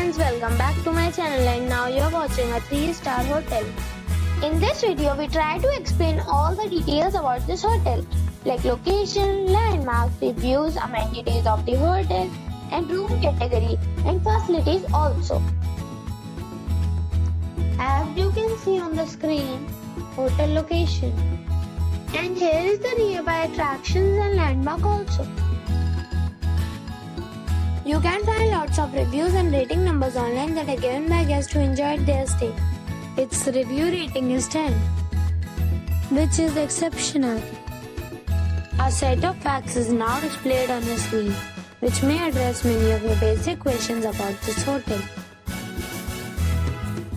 friends, welcome back to my channel, and now you are watching a 3-star hotel. In this video, we try to explain all the details about this hotel, like location, landmarks, reviews, amenities of the hotel, and room category and facilities also. As you can see on the screen, hotel location. And here is the nearby attractions and landmark also. You can find lots of reviews and rating numbers online that are given by guests who enjoyed their stay. Its review rating is 10, which is exceptional. A set of facts is now displayed on the screen, which may address many of your basic questions about this hotel.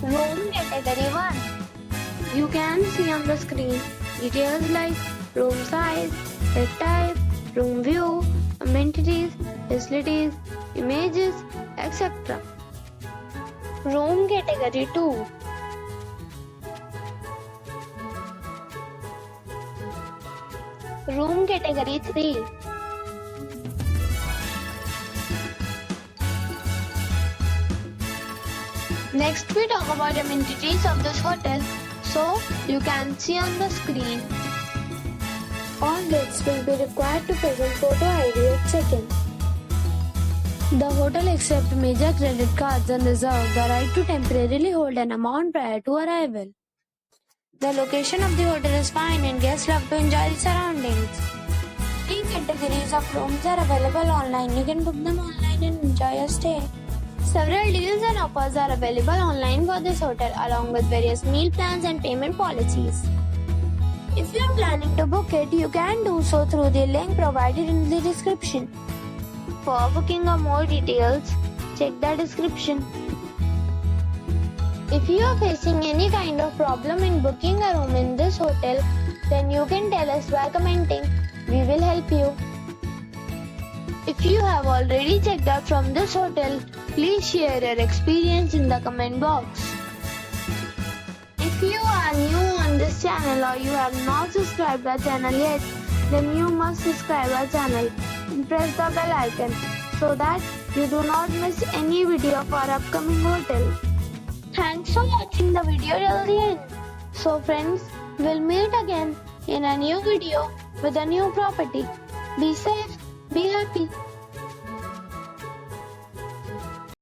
Room category 1. You can see on the screen details like room size, bed type, room view, amenities, facilities, images, etc. Room category 2. Room category 3. Next we talk about amenities of this hotel. So you can see on the screen. All guests will be required to present photo ID at check-in. The hotel accepts major credit cards and reserves the right to temporarily hold an amount prior to arrival. The location of the hotel is fine and guests love to enjoy the surroundings. 3 categories of rooms are available online. You can book them online and enjoy your stay. Several deals and offers are available online for this hotel along with various meal plans and payment policies. If you are planning to book it, you can do so through the link provided in the description. For booking or more details, check the description. If you are facing any kind of problem in booking a room in this hotel, then you can tell us by commenting. We will help you. If you have already checked out from this hotel, please share your experience in the comment box. If you are new on this channel or you have not subscribed our channel yet, then you must subscribe our channel and press the bell icon so that you do not miss any video of our upcoming hotel. Thanks for watching the video till the end. So friends, we'll meet again in a new video with a new property. Be safe, be happy.